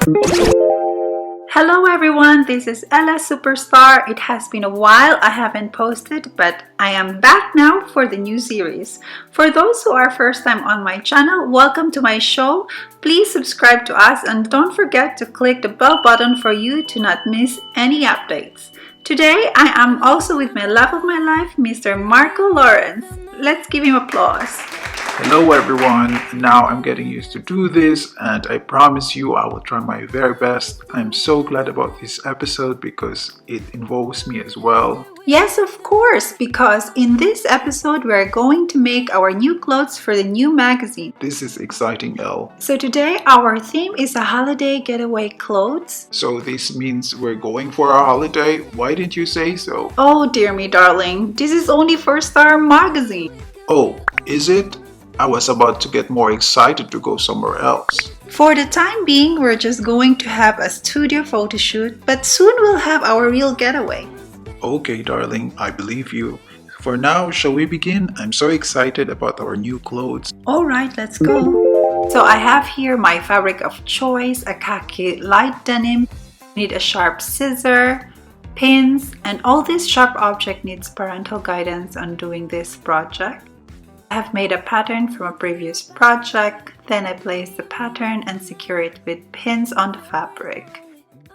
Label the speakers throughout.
Speaker 1: Hello everyone, this is Ella Superstarr. It has been a while I haven't posted, but I am back now for the new series. For those who are first time on my channel, welcome to my show. Please subscribe to us and don't forget to click the bell button for you to not miss any updates. Today I am also with my love of my life, Mr. Marco Laurence. Let's give him applause.
Speaker 2: Hello everyone, now I'm getting used to do this and I promise you I will try my very best. I'm so glad about this episode because it involves me as well.
Speaker 1: Yes, of course, because in this episode we're going to make our new clothes for the new magazine.
Speaker 2: This is exciting, Elle.
Speaker 1: So today our theme is a holiday getaway clothes.
Speaker 2: So this means we're going for a holiday? Why didn't you say so?
Speaker 1: Oh dear me darling, this is only for Starr Magazine.
Speaker 2: Oh, is it? I was about to get more excited to go somewhere else.
Speaker 1: For the time being, we're just going to have a studio photo shoot, but soon we'll have our real getaway.
Speaker 2: Okay, darling, I believe you. For now, shall we begin? I'm so excited about our new clothes.
Speaker 1: Alright, let's go. So I have here my fabric of choice, a khaki light denim. Need a sharp scissor, pins, and all this sharp object needs parental guidance on doing this project. I have made a pattern from a previous project, then I place the pattern and secure it with pins on the fabric.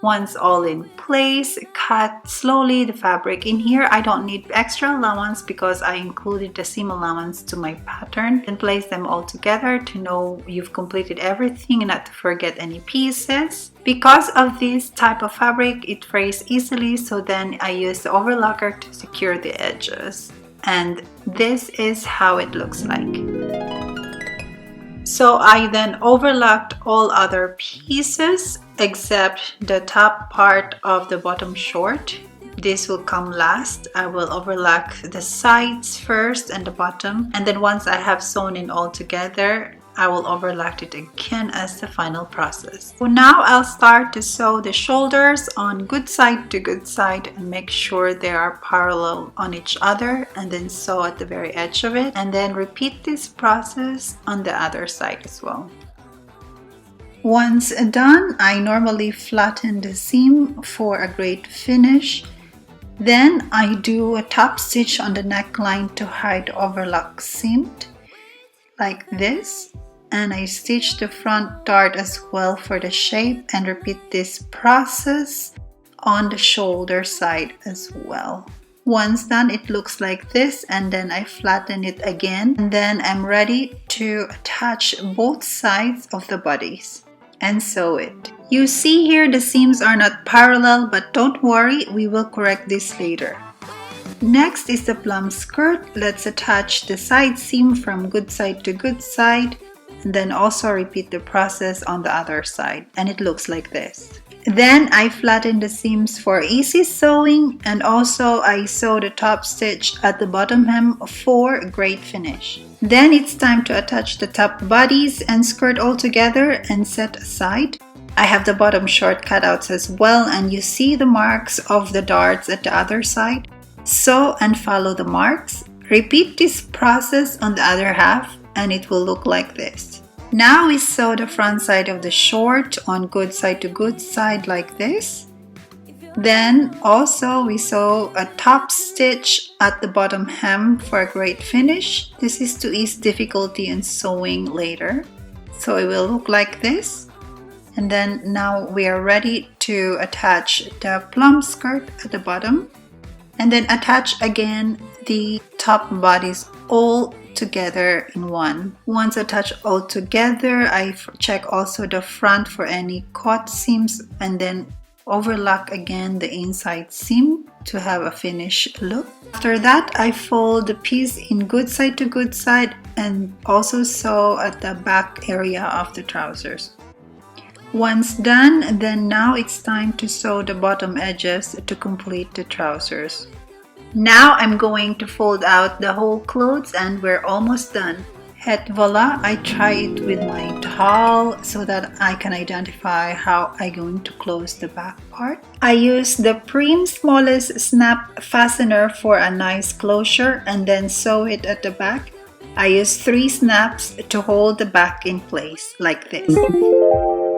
Speaker 1: Once all in place, cut slowly the fabric. In here I don't need extra allowance because I included the seam allowance to my pattern. Then place them all together to know you've completed everything and not to forget any pieces. Because of this type of fabric, it frays easily, so then I use the overlocker to secure the edges. And this is how it looks like. So I then overlocked all other pieces except the top part of the bottom short. This will come last. I will overlock the sides first and the bottom, and then once I have sewn in all together, I will overlock it again as the final process. So now I'll start to sew the shoulders on good side to good side and make sure they are parallel on each other, and then sew at the very edge of it, and then repeat this process on the other side as well. Once done, I normally flatten the seam for a great finish. Then I do a top stitch on the neckline to hide overlock seam like this. And I stitch the front dart as well for the shape and repeat this process on the shoulder side as well. Once done, it looks like this, and then I flatten it again, and then I'm ready to attach both sides of the bodies and sew it. You see here the seams are not parallel, but don't worry, we will correct this later. Next is the plum skirt. Let's attach the side seam from good side to good side, and then also repeat the process on the other side, and it looks like this. Then I flatten the seams for easy sewing, and also I sew the top stitch at the bottom hem for a great finish. Then it's time to attach the top bodies and skirt all together and set aside. I have the bottom short cutouts as well, and you see the marks of the darts at the other side. Sew and follow the marks. Repeat this process on the other half, and it will look like this. Now we sew the front side of the short on good side to good side like this. Then also we sew a top stitch at the bottom hem for a great finish. This is to ease difficulty in sewing later. So it will look like this. And then now we are ready to attach the plum skirt at the bottom. And then attach again the top bodies all together in one. Once attached all together, I check also the front for any caught seams, and then overlock again the inside seam to have a finished look. After that, I fold the piece in good side to good side and also sew at the back area of the trousers. Once done, then now it's time to sew the bottom edges to complete the trousers. Now I'm going to fold out the whole clothes and we're almost done. Et voila, I try it with my doll so that I can identify how I'm going to close the back part. I use the Prim smallest snap fastener for a nice closure and then sew it at the back. I use 3 snaps to hold the back in place like this.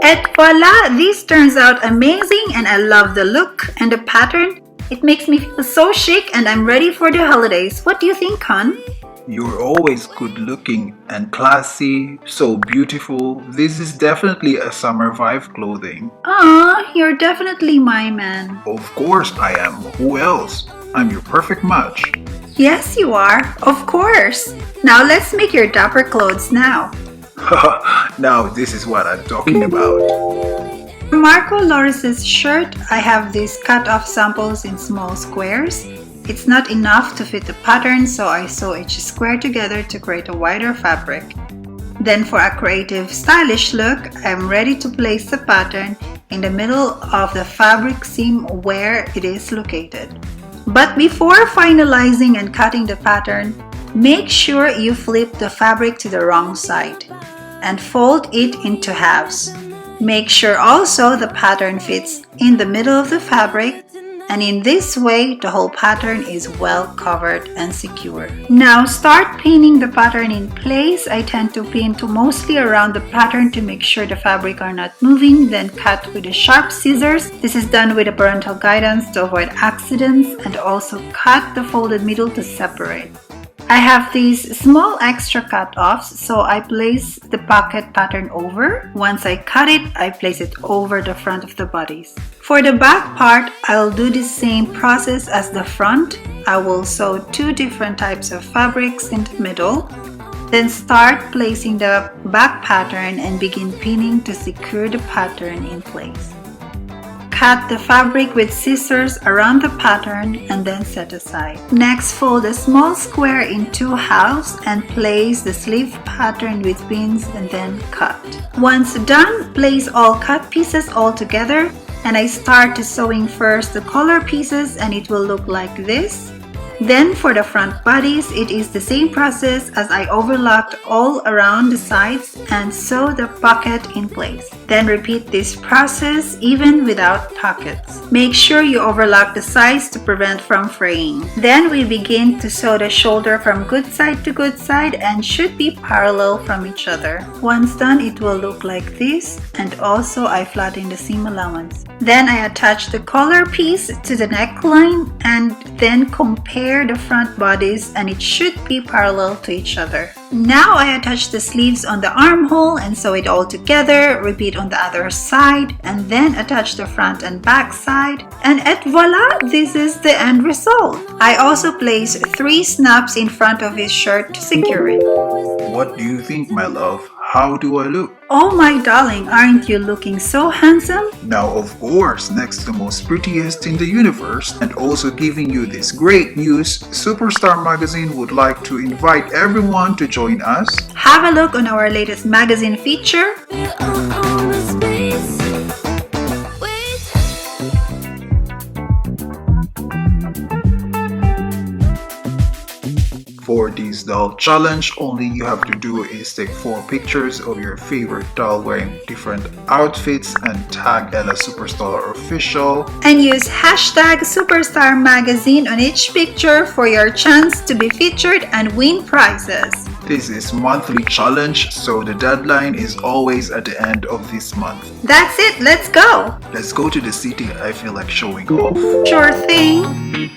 Speaker 1: Et voila! This turns out amazing and I love the look and the pattern. It makes me feel so chic and I'm ready for the holidays. What do you think, hon?
Speaker 2: You're always good looking and classy, so beautiful. This is definitely a summer vibe clothing.
Speaker 1: Aw, you're definitely my man.
Speaker 2: Of course I am. Who else? I'm your perfect match.
Speaker 1: Yes, you are. Of course. Now let's make your dapper clothes now.
Speaker 2: Now this is what I'm talking about.
Speaker 1: For Marco Laurence's shirt, I have these cut-off samples in small squares. It's not enough to fit the pattern, so I sew each square together to create a wider fabric. Then for a creative, stylish look, I'm ready to place the pattern in the middle of the fabric seam where it is located. But before finalizing and cutting the pattern, make sure you flip the fabric to the wrong side and fold it into halves. Make sure also the pattern fits in the middle of the fabric, and in this way the whole pattern is well covered and secure. Now start pinning the pattern in place. I tend to pin mostly around the pattern to make sure the fabric are not moving, then cut with the sharp scissors. This is done with a parental guidance to avoid accidents, and also cut the folded middle to separate. I have these small extra cut-offs, so I place the pocket pattern over. Once I cut it, I place it over the front of the bodice. For the back part, I'll do the same process as the front. I will sew two different types of fabrics in the middle. Then start placing the back pattern and begin pinning to secure the pattern in place. Cut the fabric with scissors around the pattern and then set aside. Next, fold a small square in two halves and place the sleeve pattern with pins and then cut. Once done, place all cut pieces all together, and I start sewing first the collar pieces, and it will look like this. Then for the front bodies, it is the same process as I overlocked all around the sides and sew the pocket in place. Then repeat this process even without pockets. Make sure you overlock the sides to prevent from fraying. Then we begin to sew the shoulder from good side to good side and should be parallel from each other. Once done, it will look like this, and also I flatten the seam allowance. Then I attach the collar piece to the neckline and then compare the front bodies, and it should be parallel to each other. Now I attach the sleeves on the armhole and sew it all together. Repeat on the other side and then attach the front and back side, and et voila, this is the end result. I also place 3 snaps in front of his shirt to secure it.
Speaker 2: What do you think, my love? How do I look?
Speaker 1: Oh my darling, aren't you looking so handsome?
Speaker 2: Now, of course, next to the most prettiest in the universe, and also giving you this great news, Superstarr Magazine would like to invite everyone to join us.
Speaker 1: Have a look on our latest magazine feature.
Speaker 2: For this doll challenge, all you have to do is take 4 pictures of your favorite doll wearing different outfits and tag Ella Superstarr Official.
Speaker 1: And use hashtag Superstarr Magazine on each picture for your chance to be featured and win prizes.
Speaker 2: This is monthly challenge, so the deadline is always at the end of this month.
Speaker 1: That's it, let's go!
Speaker 2: Let's go to the city. I feel like showing off.
Speaker 1: Sure thing.